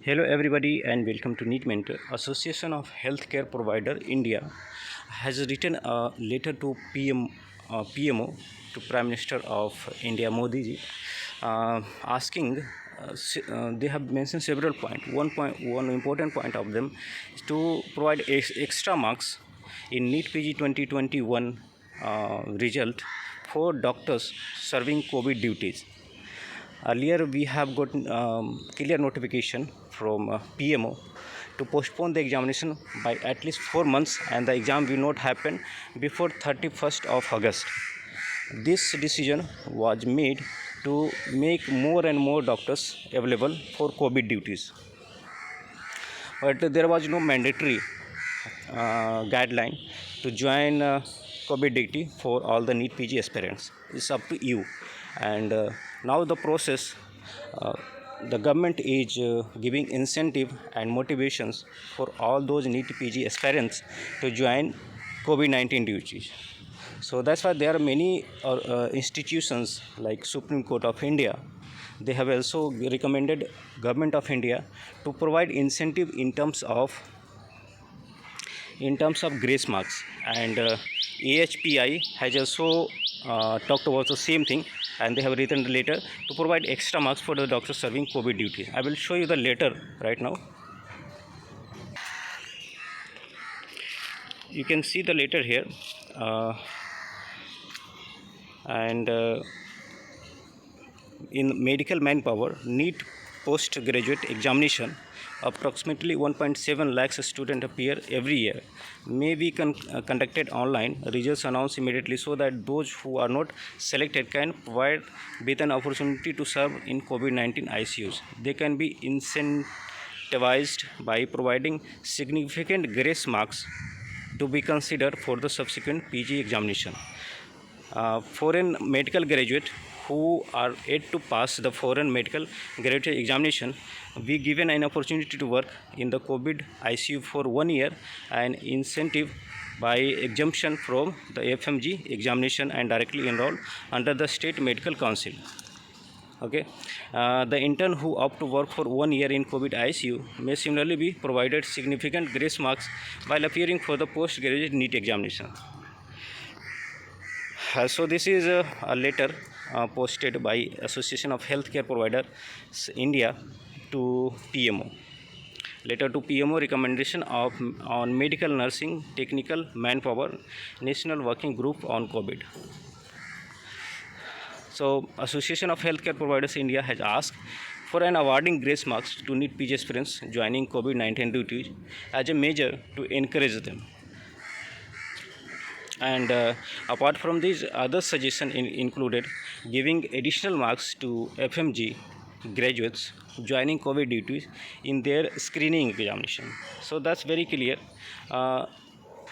Hello everybody and welcome to NEET Mentor. Association of Healthcare Provider India has written a letter to PMO, to Prime Minister of India Modi ji, asking they have mentioned several points. One important point of them is to provide extra marks in NEET PG 2021 result for doctors serving COVID duties. Earlier, we have got clear notification from PMO to postpone the examination by at least 4 months, and the exam will not happen before 31st of August. This decision was made to make more and more doctors available for COVID duties. But there was no mandatory guideline to join COVID duty for all the NEET PG aspirants. It's up to you. And now the process, uh, the government is giving incentive and motivations for all those NEET PG aspirants to join COVID-19 duties. So that's why there are many institutions like Supreme Court of India. They have also recommended Government of India to provide incentive in terms of grace marks, and AHPI has also talked about the same thing, and they have written the letter to provide extra marks for the doctors serving COVID duty. I will show you the letter right now. You can see the letter here, and in medical manpower NEET postgraduate examination, approximately 1.7 lakhs students appear every year, may be conducted online. Results announced immediately so that those who are not selected can provide with an opportunity to serve in COVID-19 ICUs. They can be incentivized by providing significant grace marks to be considered for the subsequent PG examination. Foreign medical graduate who are yet to pass the foreign medical graduate examination, we given an opportunity to work in the COVID ICU for 1 year, and incentive by exemption from the FMG examination and directly enrolled under the State Medical Council. Okay, the intern who opt to work for 1 year in COVID ICU may similarly be provided significant grace marks while appearing for the postgraduate NEET examination. So this is a letter posted by Association of Healthcare Providers India to PMO. Letter to PMO, recommendation on medical nursing technical manpower, National Working Group on COVID. So Association of Healthcare Providers India has asked for an awarding grace marks to NEET PG aspirants joining COVID-19 duties as a measure to encourage them. And apart from these, other suggestions included giving additional marks to FMG graduates joining COVID duties in their screening examination. So that's very clear.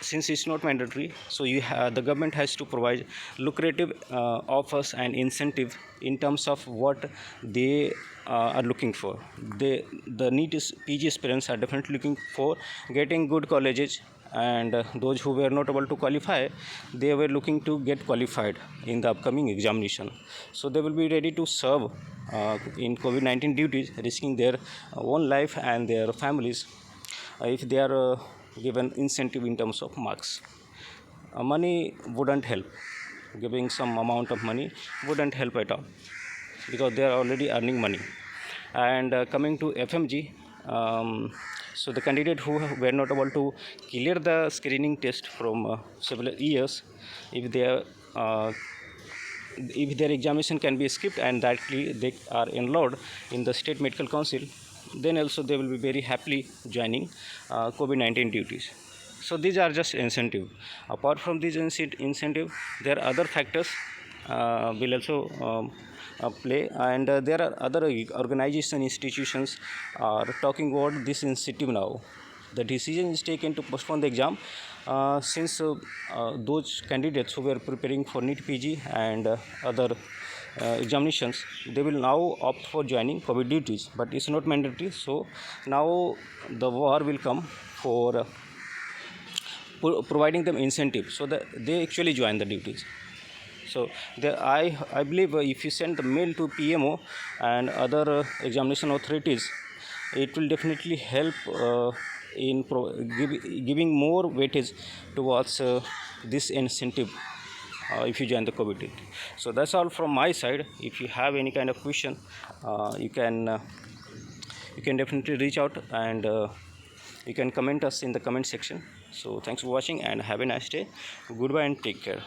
Since it's not mandatory, so the government has to provide lucrative offers and incentive in terms of what they are looking for. The NEET PG aspirants are definitely looking for getting good colleges, and those who were not able to qualify, they were looking to get qualified in the upcoming examination. So they will be ready to serve in COVID-19 duties, risking their own life and their families if they are given incentive in terms of marks. Money wouldn't help. Giving some amount of money wouldn't help at all, because they are already earning money. And coming to FMG, so the candidate who were not able to clear the screening test from several years, if their examination can be skipped and directly they are enrolled in the State Medical Council, then also they will be very happily joining COVID-19 duties. So these are just incentive. Apart from these incentive, there are other factors will also play, and there are other organization institutions are talking about this incentive now. The decision is taken to postpone the exam since those candidates who were preparing for NEET PG and other examinations, they will now opt for joining COVID duties, but it's not mandatory. So now the war will come for providing them incentive so that they actually join the duties. So I believe if you send the mail to PMO and other examination authorities, it will definitely help in giving more weightage towards this incentive if you join the committee. So that's all from my side. If you have any kind of question, you can definitely reach out, and you can comment us in the comment section. So thanks for watching and have a nice day. Goodbye and take care.